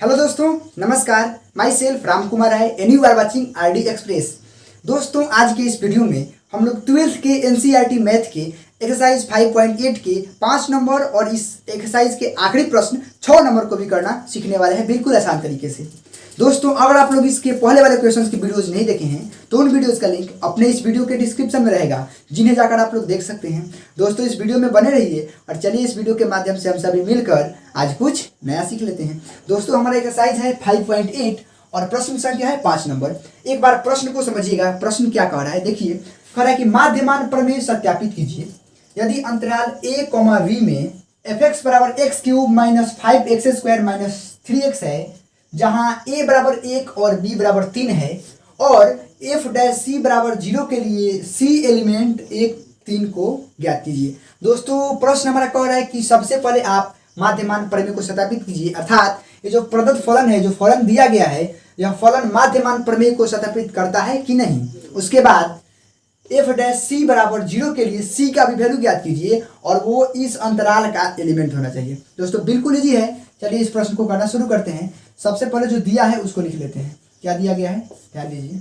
Hello दोस्तों, नमस्कार। My self Ram Kumar है and you are watching RD Express. दोस्तों, आज के इस वीडियो में हम लोग 12th के एनसीईआरटी मैथ के एक्सरसाइज 5.8 के 5 नंबर और इस एक्सरसाइज के आखिरी प्रश्न 6 नंबर को भी करना सीखने वाले हैं, बिल्कुल आसान तरीके से। दोस्तों, अगर आप लोग इसके पहले वाले क्वेश्चंस की वीडियोज नहीं देखे हैं तो उन वीडियोज का लिंक अपने इस वीडियो के डिस्क्रिप्शन में रहेगा, जिन्हें जाकर आप लोग देख सकते हैं। दोस्तों, इस वीडियो में बने रहिए और चलिए इस वीडियो के माध्यम से हम सभी मिलकर आज कुछ नया सीख लेते हैं। दोस्तों, हमारा एक्सरसाइज है 5.8 और प्रश्न संख्या है 5 नंबर। एक बार प्रश्न को समझिएगा। प्रश्न क्या कह रहा है, देखिए। कह रहा है कि माध्यमान प्रमेय सत्यापित कीजिए। यदि अंतराल a, v में fx बराबर x cube minus 5x square minus 3x है, जहां a बराबर 1 और b बराबर 3 है, और f डैश c बराबर 0 के लिए c एलिमेंट 1, 3 को ज्ञात कीजिए। दोस्तों, प्रश्न हमारा कह रहा है कि सबसे पहले आप माध्यमान प्रमेय को सत्यापित कीजिए, अर्थात ये जो प्रदत्त फलन है, जो फलन दिया गया है, यह फलन माध्यमान प्रमेय को सत्यापित करता है कि नहीं। उसके बाद f डैश c बराबर 0 के लिए c का भी वैल्यू ज्ञात कीजिए और वो इस अंतराल का एलिमेंट होना चाहिए। दोस्तों, बिल्कुल इजी है। चलिए इस प्रश्न को करना शुरू करते हैं। सबसे पहले जो दिया है उसको लिख लेते हैं। क्या दिया गया है, ध्यान दीजिए।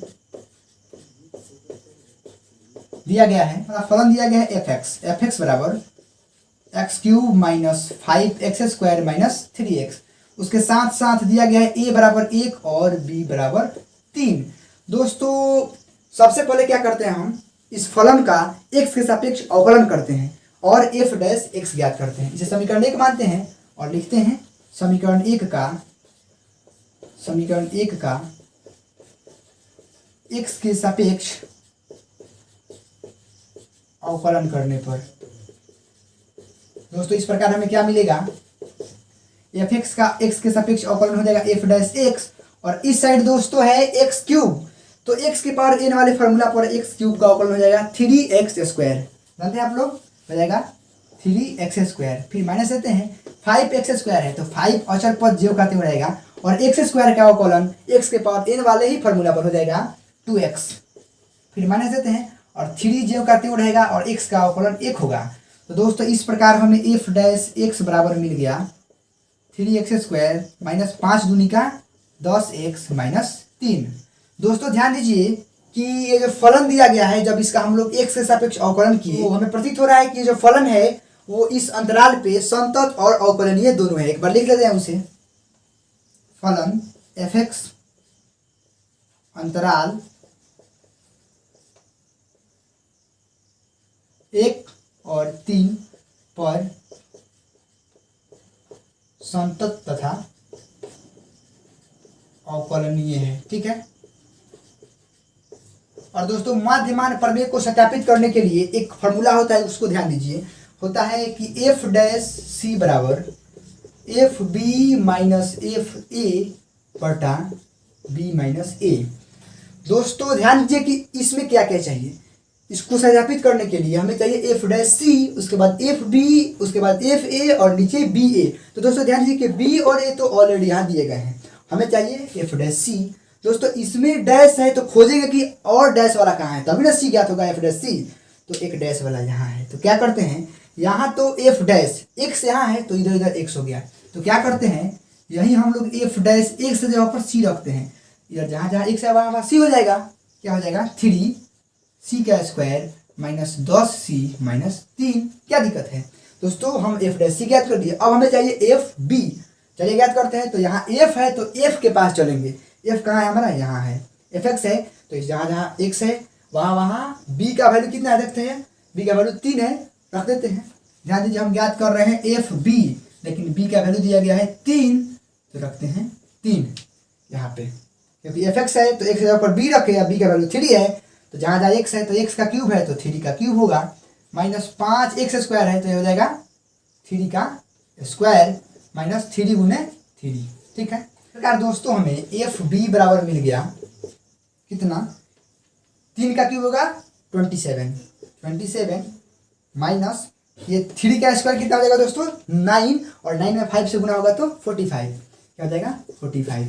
दिया गया है, फलन दिया गया है fx बराबर x cube minus 5x square minus 3x। उसके साथ साथ दिया गया है a बराबर 1 और b बराबर 3। दोस्तों, सबसे पहले क्या करते हैं, हम इस फलन का x के सापेक्ष अवकलन करते हैं और f डैश x ज्ञात करते हैं। इसे समीकरण 1 मानते हैं और लिखते हैं समीकरण 1 का x के सापेक्ष अवकलन करने पर दोस्तों इस प्रकार हमें क्या मिलेगा, fx का x के सापेक्ष अवकलन हो जाएगा f डैश x, और इस साइड दोस्तों है x क्यूब, तो x के पावर n वाले फॉर्मूला पर x क्यूब का अवकलन हो जाएगा 3x स्क्वायर। जानते हैं आप लोग, हो जाएगा 3x स्क्वायर। फिर माइनस देते हैं, 5x स्क्वायर है तो 5 अचर पद ज्यों का त्यों रहेगा, और x स्क्वायर का अवकलन x के पावर n वाले ही फॉर्मूला पर हो जाएगा 2x। फिर माइनस देते हैं और 3 ज्यों का त्यों रहेगा और x का अवकलन 1 होगा। तो दोस्तों इस प्रकार हमें f डैश x बराबर मिल गया 3x स्क्वायर माइनस 5 दूनी का 10x माइनस 3। दोस्तों ध्यान दीजिए कि ये जो फलन दिया गया है, जब इसका हम लोग x के सापेक्ष अवकलन किए, वो हमें प्रतीत हो रहा है कि जो फलन है वो इस अंतराल पे संतत और अवकलनीय दोनों है। एक बार लिख लेते हैं उसे। फलन fx अंतराल 1 और 3 पर संतत तथा अवकलनीय है, ठीक है। और दोस्तों, माध्यमान प्रमेय को सत्यापित करने के लिए एक फॉर्मूला होता है, उसको ध्यान दीजिए। होता है कि f डैश c बराबर F B minus F A बटा बी माइनस ए। दोस्तों ध्यान दीजिए कि इसमें क्या क्या चाहिए। इसको सत्यापित करने के लिए हमें चाहिए एफ डैश सी, उसके बाद एफ बी, उसके बाद एफ ए और नीचे बी ए। तो दोस्तों ध्यान दीजिए कि बी और ए तो ऑलरेडी यहाँ दिए गए हैं, हमें चाहिए एफ डैश सी। दोस्तों इसमें डैश है तो खोजेंगे कि और डैश वाला कहाँ है, तभी ना सी ज्ञात होगा एफ डैश सी। तो एक डैश वाला यहाँ है, तो क्या करते हैं, यहाँ तो एफ डैश एक्स यहाँ है तो इधर इधर एक्स हो गया। तो क्या करते हैं, यही हम लोग एफ डैश एक्स की जगह पर सी रखते हैं। इधर जहाँ जहाँ एक्स है वहाँ सी हो जाएगा। क्या हो जाएगा, 3c का स्क्वायर माइनस 10c माइनस 3। क्या दिक्कत है दोस्तों, हम एफ डैश सी ज्ञात कर दिए। अब हमें चाहिए एफ बी। चलिए ज्ञात करते हैं। तो यहाँ एफ है तो एफ के पास चलेंगे। एफ कहाँ है हमारा, यहाँ है। एफ एक्स है तो जहाँ जहाँ एक्स है वहाँ बी का वैल्यू कितना है, देखते हैं। बी का वैल्यू 3 है, रख देते हैं। ध्यान दीजिए, हम ज्ञात कर रहे हैं एफ बी, लेकिन बी का वैल्यू दिया गया है 3, तो रखते हैं 3 यहाँ पे। क्योंकि एफ एक्स है तो एक्स के जगह पर बी रखे, या बी का वैल्यू 3 है तो जहाँ जहाँ एक्स है तो एक्स का क्यूब है तो 3 का क्यूब होगा। माइनस 5x स्क्वायर है तो ये हो जाएगा 3 का स्क्वायर माइनस 3 गुने 3, ठीक है। इस प्रकार दोस्तों हमें एफ बी बराबर मिल गया कितना, 3 का क्यूब होगा 27 माइनस ये 3 का स्क्वायर कितना हो जाएगा दोस्तों 9, और 9 में 5 से गुना होगा तो 45। क्या हो जाएगा 45।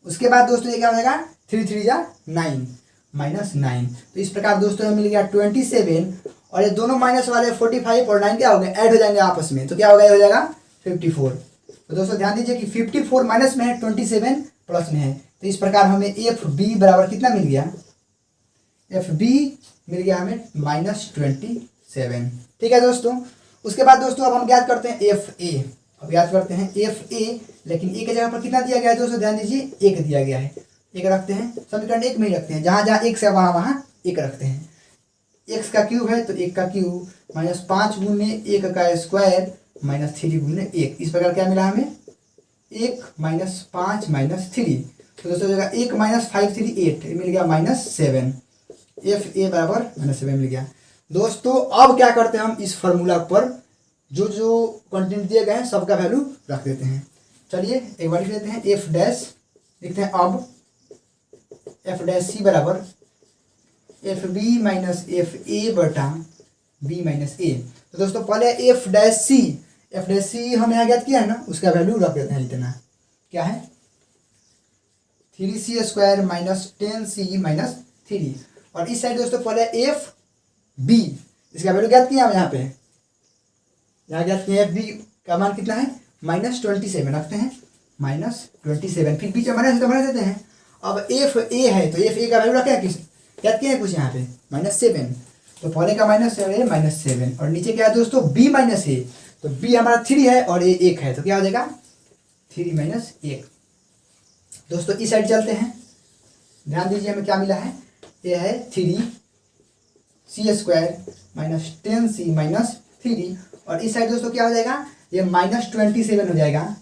उसके बाद दोस्तों ये क्या हो जाएगा 3 3 जा 9 माइनस 9। तो इस प्रकार दोस्तों हमें मिल गया 27, और ये दोनों माइनस वाले 45 और 9 क्या हो गए, ऐड हो जाएंगे आपस में, तो क्या होगा, ये हो जाएगा 54। तो दोस्तों ध्यान दीजिए कि 54 माइनस में है, 27 प्लस में है। तो इस प्रकार हमें एफ बी बराबर कितना मिल गया, एफ बी मिल गया हमें -27। ठीक है दोस्तों। उसके बाद दोस्तों अब हम ज्ञात करते हैं एफ ए। अब याद करते हैं एफ ए, लेकिन ए की जगह पर कितना दिया गया है दोस्तों, ध्यान दीजिए 1 दिया गया है। 1 रखते हैं, समीकरण 1 में ही रखते हैं, जहाँ जहाँ 1 से वहाँ 1 रखते हैं। x का क्यूब है तो 1 का क्यूब -5 गुने 1 का स्क्वायर -3 गुने 1। इस प्रकार क्या मिला हमें, 1 -5 -3। तो दोस्तों जगह 1 -5 3 8 मिल गया -7। एफ ए बराबर -7 मिल गया। दोस्तों अब क्या करते हैं, हम इस फॉर्मूला पर जो जो कंटेंट दिए गए हैं सबका वैल्यू रख देते हैं। चलिए एक बार लिख लेते हैं, एफ डैश लिखते हैं। अब एफ डैश सी बराबर F B minus F A बटा बी माइनस ए। तो दोस्तों पहले एफ डैश सी हम यहाँ ज्ञात किया है ना, उसका वैल्यू रख देते हैं। इतना क्या है, 3c² -10c -3। और इस साइड दोस्तों पहले एफ बी, इसका वैल्यू ज्ञात किया हम यहाँ पे, यहाँ ज्ञात किया एफ बी का मान कितना है -27 रखते हैं, -27। फिर बीच में माइनस तो माइनस देते हैं। अब एफ ए है तो एफ ए का वैल्यू रखें, किस ज्ञात किया है कुछ यहाँ पे -7। तो पहले का -7 और नीचे क्या है दोस्तों b माइनस ए। तो b हमारा 3 है और ए 1 है, तो क्या हो जाएगा 3 - 1। दोस्तों इस साइड चलते हैं, ध्यान दीजिए हमें क्या मिला है, ये है 3c² -10c -3। और इस साइड दोस्तों क्या हो जाएगा, ये -27 हो जाएगा।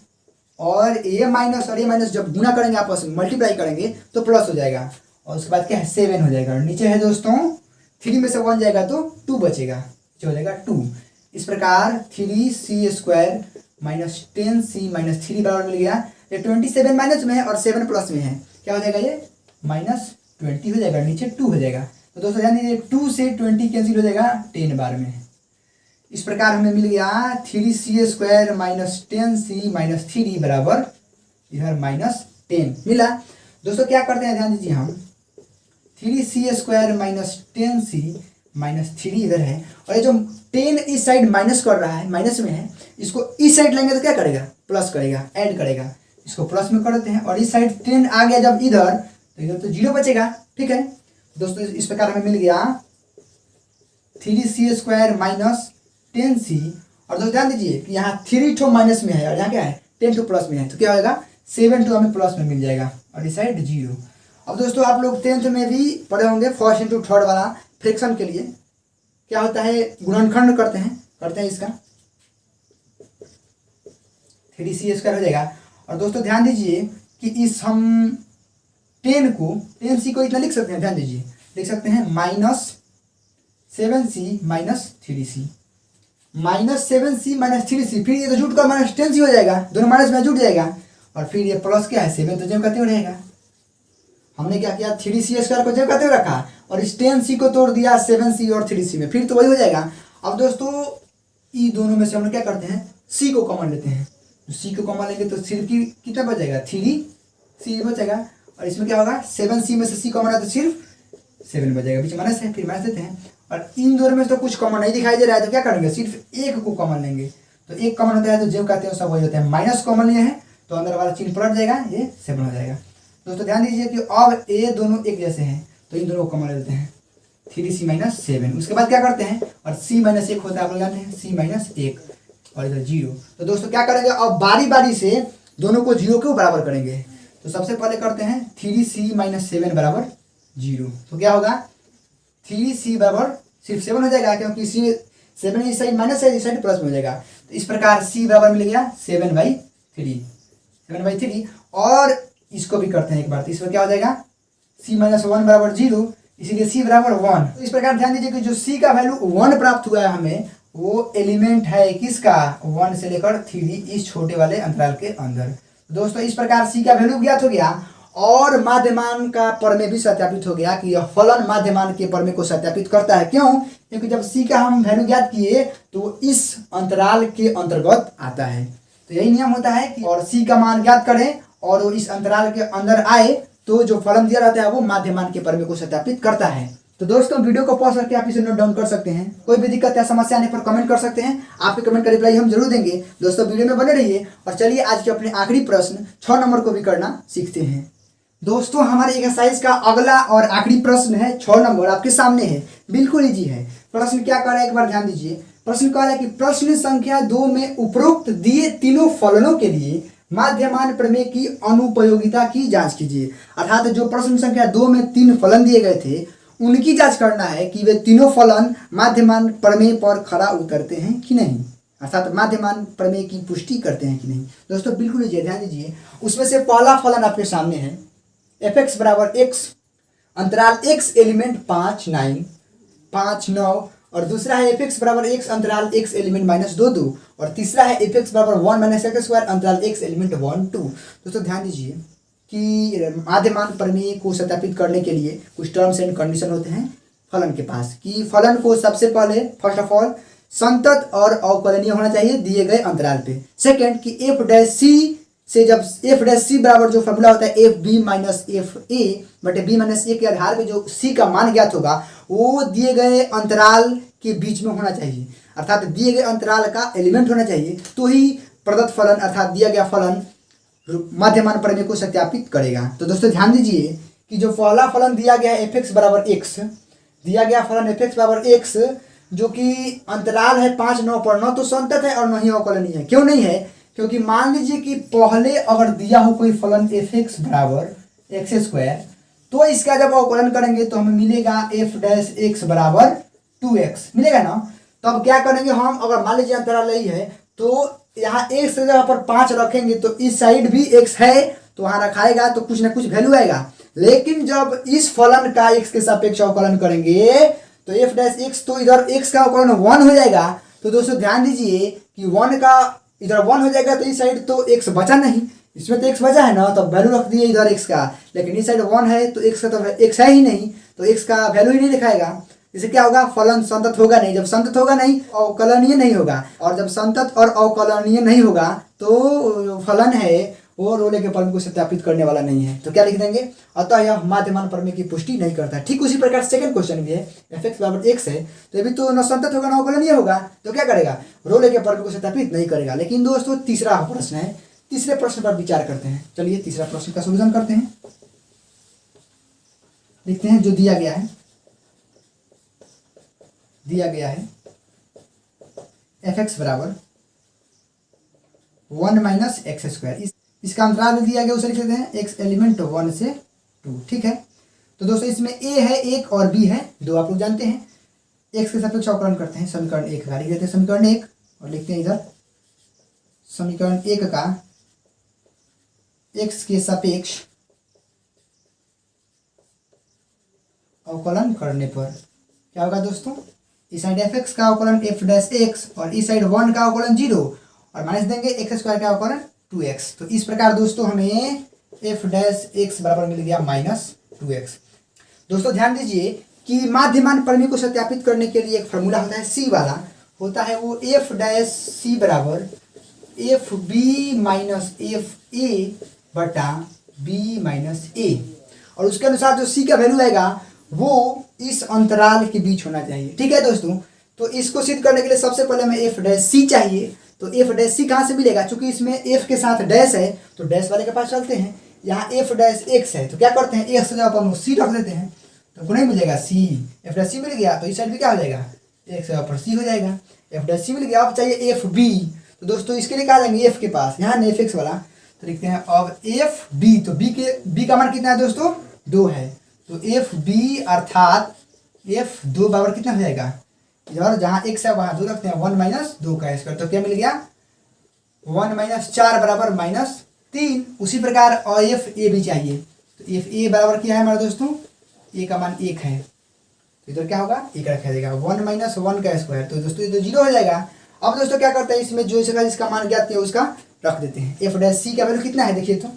और ये माइनस और ये माइनस जब गुना करेंगे आपस में मल्टीप्लाई करेंगे तो प्लस हो जाएगा। और उसके बाद क्या है 7 हो जाएगा। और नीचे है दोस्तों 3 में से 1 जाएगा तो 2 बचेगा, जो हो जाएगा 2। इस प्रकार 3c² -10c -3 बराबर मिल गया। ये 27 माइनस में है और 7 प्लस में है, क्या हो जाएगा ये -20 हो जाएगा, नीचे 2 हो जाएगा। तो दोस्तों ध्यान दीजिए 2 से 20 कैंसिल हो जाएगा 10 बार में। इस प्रकार हमें मिल गया 3c² -10c -3 बराबर इधर -10 मिला। दोस्तों क्या करते हैं, ध्यान दीजिए हम 3c² -10c -3 इधर है और ये जो 10 इस साइड माइनस कर रहा है, माइनस में है, इसको इस साइड लेंगे तो क्या करेगा, प्लस करेगा, ऐड करेगा। इसको प्लस में कर देते हैं और इस साइड 10 आ गया जब इधर, तो इधर तो 0 बचेगा। ठीक है दोस्तों, इस प्रकार हमें मिल गया 3c² -10c। और दोस्तों ध्यान दीजिए कि यहाँ 3 ठो माइनस में है और यहाँ क्या है 10 ठो प्लस में है, तो क्या होगा 7 ठो हमें प्लस में मिल जाएगा और इस साइड 0। अब दोस्तों आप लोग 10th में भी पढ़े होंगे फर्स्ट इंटू थर्ड वाला फ्रैक्शन के लिए क्या होता है, गुणनखंड करते हैं इसका 3c² हो जाएगा। और दोस्तों ध्यान दीजिए कि इस हम 10c को इतना लिख सकते हैं, ध्यान दीजिए लिख सकते हैं -7c -3c -7c -3c। फिर ये तो जुट कर -10c हो जाएगा, दोनों माइनस में जुट जाएगा। और फिर ये प्लस क्या है 7 तो जब करते हुए रहेगा। हमने क्या किया 3c² को जब करते हुए रखा और इस 10c को तोड़ दिया 7c और 3c में, फिर तो वही हो जाएगा। अब दोस्तों ये दोनों में से हम लोग क्या करते हैं c को कॉमन लेते हैं। तो c को कॉमन लेंगे तो सिर्फ कितना बच जाएगा 3c बचेगा। और इसमें क्या होगा 7c में से c कॉमन है तो सिर्फ 7 बचेगा, बीच माइनस है, फिर माइनस देते हैं। और इन दोनों में तो कुछ कॉमन नहीं दिखाई दे रहा है तो क्या करेंगे सिर्फ 1 को कॉमन लेंगे। तो 1 कॉमन होता है तो जो कहते हैं सब वही होता है, माइनस कॉमन लिए हैं तो अंदर वाला चिन्ह पलट जाएगा, ये 7 हो जाएगा। दोस्तों ध्यान दीजिए कि अब ये दोनों एक जैसे हैं तो इन दोनों को कॉमन लेते हैं 3c -7। उसके बाद क्या करते हैं, और c -1 होता है आप लोग जानते हैं, c -1 और इधर 0। तो दोस्तों क्या करेंगे, अब बारी बारी से दोनों को 0 के बराबर करेंगे। तो सबसे पहले करते हैं 3c -7 बराबर 0। तो क्या होगा 3c बराबर सिर्फ 7 हो जाएगा, क्योंकि 7 इस साइड माइनस है, इस साइड प्लस में हो जाएगा। तो इस प्रकार c बराबर मिल गया 7/3। और इसको भी करते हैं एक बार, तो इसमें क्या हो जाएगा c -1 बराबर 0, इसीलिए c बराबर 1। तो इस प्रकार ध्यान दीजिए कि जो c का वैल्यू 1 प्राप्त हुआ है हमें, वो एलिमेंट है किसका 1 से लेकर 3 इस छोटे वाले अंतराल के अंदर। दोस्तों इस प्रकार c का वैल्यू ज्ञात हो गया और माध्यमान का प्रमेय भी सत्यापित हो गया कि यह फलन माध्यमान के प्रमेय को सत्यापित करता है। क्यों, क्योंकि जब c का हम वैल्यू ज्ञात किए तो इस अंतराल के अंतर्गत आता है। तो यही नियम होता है कि और c का मान ज्ञात करें और वो इस अंतराल के अंदर आए तो जो फलन दिया रहता है वो माध्यमान के प्रमेय को सत्यापित करता है। तो दोस्तों वीडियो को पॉज करके आप इसे नोट डाउन कर सकते हैं। कोई भी दिक्कत या समस्या आने पर कमेंट कर सकते हैं, आपके कमेंट का रिप्लाई हम जरूर देंगे। दोस्तों वीडियो में बने रहिए और चलिए आज के अपने आखिरी प्रश्न 6 नंबर को भी करना सीखते हैं। दोस्तों हमारे एक्सरसाइज का अगला और आखिरी प्रश्न है 6 नंबर, आपके सामने है, बिल्कुल इजी है। प्रश्न क्या कर रहा है एक बार ध्यान दीजिए। प्रश्न कह रहा है कि प्रश्न संख्या 2 में उपरोक्त दिए तीनों फलनों के लिए माध्यमान प्रमेय की अनुपयोगिता की जांच कीजिए। अर्थात जो प्रश्न संख्या 2 में 3 फलन दिए गए थे उनकी जांच करना है कि वे तीनों फलन माध्यमान प्रमेय पर खरा उतरते हैं कि नहीं, अर्थात माध्यमान प्रमेय की पुष्टि करते हैं कि नहीं। दोस्तों बिल्कुल ध्यान दीजिए। उसमें से पहला फलन आपके सामने है एफ एक्स बराबर एक्स अंतराल एक्स एलिमेंट 5 9 5 9, और दूसरा है एफ एक्स बराबर एक्स अंतराल एक्स एलिमेंट -2 2, और तीसरा है एफ एक्स बराबर 1 - x² अंतराल एक्स एलिमेंट 1 2। दोस्तों ध्यान दीजिए कि माध्यमान प्रमेय को सत्यापित करने के लिए कुछ टर्म्स एंड कंडीशन होते हैं फलन के पास, कि फलन को सबसे पहले फर्स्ट ऑफ ऑल संतत और अवकलनीय होना चाहिए दिए गए अंतराल पे। सेकंड कि एफ डैश सी से जब एफ डैश सी बराबर जो फॉर्मूला होता है F B minus F A बटे बी माइनस ए के आधार पे जो सी का मान ज्ञात होगा वो दिए गए अंतराल के बीच में होना चाहिए, अर्थात दिए गए अंतराल का एलिमेंट होना चाहिए, तो ही प्रदत्त फलन अर्थात दिया गया फलन माध्यमान प्रमेय को सत्यापित करेगा। तो दोस्तों ध्यान दीजिए कि जो पहला फलन दिया गया है एफ एक्स बराबर एक्स, दिया गया फलन एफ एक्स बराबर एक्स जो कि अंतराल है 5 9 पर, न तो संतत है और न ही अवकलनीय है। क्यों नहीं है? क्योंकि मान लीजिए कि पहले अगर दिया हो कोई फलन एफ एक्स बराबर x² तो इसका जब अवकलन करेंगे तो हमें मिलेगा एफ डैश एक्स बराबर 2x मिलेगा ना। तो अब क्या करेंगे हम, अगर मान लीजिए अंतराल यही है तो यहाँ x की जगह पर 5 रखेंगे तो इस साइड भी x है तो वहाँ रखाएगा तो कुछ ना कुछ वैल्यू आएगा। लेकिन जब इस फलन का x के सापेक्ष अवकलन करेंगे तो एफ डैश एक्स, तो इधर x का अवकलन 1 हो जाएगा। तो दोस्तों ध्यान दीजिए कि 1 का इधर 1 हो जाएगा तो इस साइड तो x बचा नहीं, इसमें तो x बचा है ना, तो वैल्यू रख दिए इधर x का, लेकिन इस साइड 1 है तो x का तो x है ही नहीं, तो x का वैल्यू ही नहीं दिखाएगा। इससे क्या होगा, फलन संतत होगा नहीं। जब संतत होगा नहीं अवकलनीय नहीं होगा, और जब संतत और अवकलनीय नहीं होगा तो फलन है वो रोले के प्रमेय को सत्यापित करने वाला नहीं है। तो क्या लिख देंगे, अतः यह माध्यमान प्रमेय की पुष्टि नहीं करता। ठीक उसी प्रकार सेकंड क्वेश्चन भी है, एफ एक्स बराबर एक्स है तो ये भी तो न संतत होगा न अवकलनीय होगा, तो क्या करेगा, रोले के प्रमेय को सत्यापित नहीं करेगा। लेकिन दोस्तों तीसरा प्रश्न है, तीसरे प्रश्न पर विचार करते हैं। चलिए तीसरा प्रश्न का सोल्यूशन करते हैं। लिखते हैं जो दिया गया है एफ एक्स बराबर 1 - x², इसका अंतराल दिया गया उसे लिख लेते हैं x एलिमेंट 1 से 2। ठीक है, तो दोस्तों इसमें a है 1 और b है 2, आप लोग जानते हैं। x के सापेक्ष अवकलन करते हैं, समीकरण 1 का लिख देते हैं समीकरण 1 और लिखते हैं इधर समीकरण 1 का x के सापेक्ष अवकलन करने पर क्या होगा दोस्तों, इस साइड एफ एक्स का अवकलन एफ डैश एक्स और इस साइड 1 का अवकलन 0 और माइनस देंगे x² का अवकलन 2x। तो इस प्रकार दोस्तों हमें एफ डैश एक्स बराबर मिल गया -2x। दोस्तों ध्यान दीजिए कि माध्यमान प्रमेय को सत्यापित करने के लिए एक फार्मूला होता है सी वाला, होता है वो एफ डैश सी बराबर F B minus F A बटा बी माइनस ए, और उसके अनुसार जो सी का वैल्यू आएगा वो इस अंतराल के बीच होना चाहिए। ठीक है दोस्तों, तो इसको सिद्ध करने के लिए सबसे पहले हमें एफ डैश सी चाहिए। तो एफ डैश सी कहाँ से मिलेगा, चूंकि इसमें एफ के साथ डैश है तो डैश वाले के पास चलते हैं। यहाँ एफ डैश एक्स है तो क्या करते हैं, एक्स जगह पर सी रख देते हैं तो को नहीं मिलेगा सी, एफ डैश सी मिल गया तो इस साइड भी क्या हो जाएगा, एक्स जगह पर सी हो जाएगा। एफ डैश सी मिल गया, अब चाहिए एफ बी, तो दोस्तों इसके लिए क्या लेंगे एफ के पास, यहाँ एफ एक्स वाला, तो लिखते हैं अब एफ बी। तो बी का मान कितना है दोस्तों, 2 है, तो एफ बी अर्थात एफ 2 बराबर कितना हो जाएगा, इधर जहाँ x है वहाँ 2 रखते हैं, 1 - 2 का स्क्वायर, तो क्या मिल गया 1 - 4 बराबर -3। उसी प्रकार और एफ ए भी चाहिए, तो एफ ए बराबर क्या है हमारे दोस्तों, ए का मान 1 है, तो इधर क्या होगा 1 रखा जाएगा, 1 - 1 का स्क्वायर, तो दोस्तों इधर 0 हो जाएगा। अब दोस्तों क्या करते हैं, इसमें जो इसका मान ज्ञात किया उसका रख देते हैं। एफ डैश सी का वैल्यू कितना है देखिए तो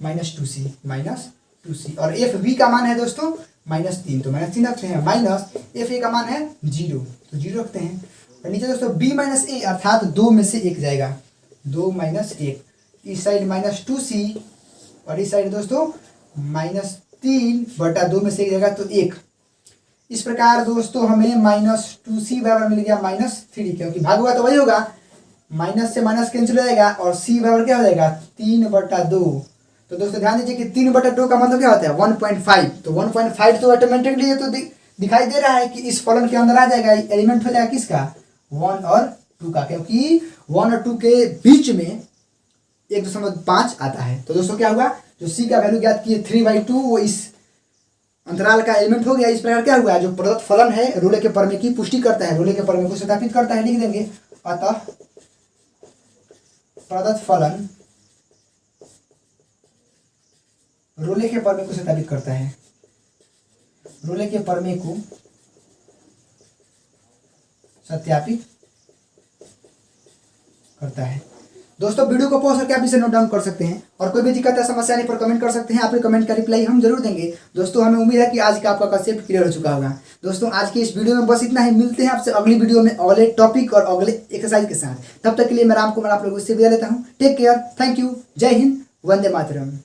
-2c, और एफ बी का मान है दोस्तों -3, तो -3 रखते हैं, माइनस एफ ए का मान है 0 तो 0 रखते हैं, और नीचे दोस्तों b - a अर्थात 2 में से 1 जाएगा, 2 - 1, इस साइड -2c और इस साइड दोस्तों -3 बटा 2 में से 1 जाएगा तो 1, इस प्रकार दोस्तों हमें -2c बराबर मिल गया -3, क्योंकि भाग हुआ तो वही होगा, माइनस से माइनस कैंसिल हो जाएगा और c बराबर क्या हो जाएगा 3/2। तो दोस्तों ध्यान दीजिए कि 3/2 का मतलब क्या होता है 1.5, तो 1.5 तो ऑटोमेटिकली तो दिखाई दे रहा है कि इस फलन के अंदर आ जाएगा, एलिमेंट हो जाएगा किसका 1 और 2 का, क्योंकि 1 और 2 के बीच में 1.5 आता है। तो दोस्तों क्या हुआ, जो c का वैल्यू ज्ञात किए 3/2 वो इस अंतराल का एलिमेंट हो गया। इस प्रकार क्या हुआ, जो प्रदत्त फलन है रोले के प्रमेय की पुष्टि करता है, रोले के प्रमेय को सत्यापित करता है, लिख देंगे। अतः प्रदत्त फलन रोले के प्रमेय को सत्यापित करता है, रोले के प्रमेय को सत्यापित करता है। दोस्तों वीडियो को पॉज करके आप इसे नोट डाउन कर सकते हैं और कोई भी दिक्कत या समस्या आने पर कमेंट कर सकते हैं। आपके कमेंट का रिप्लाई हम जरूर देंगे। दोस्तों हमें उम्मीद है कि आज का आपका कंसेप्ट क्लियर हो चुका होगा। दोस्तों आज की इस वीडियो में बस इतना ही, मिलते हैं आपसे अगली वीडियो में अगले टॉपिक और अगले एक्सरसाइज के साथ। तब तक के लिए मैं राम कुमार आप लोगों से विदा लेता हूँ। टेक केयर, थैंक यू, जय हिंद, वंदे मातरम।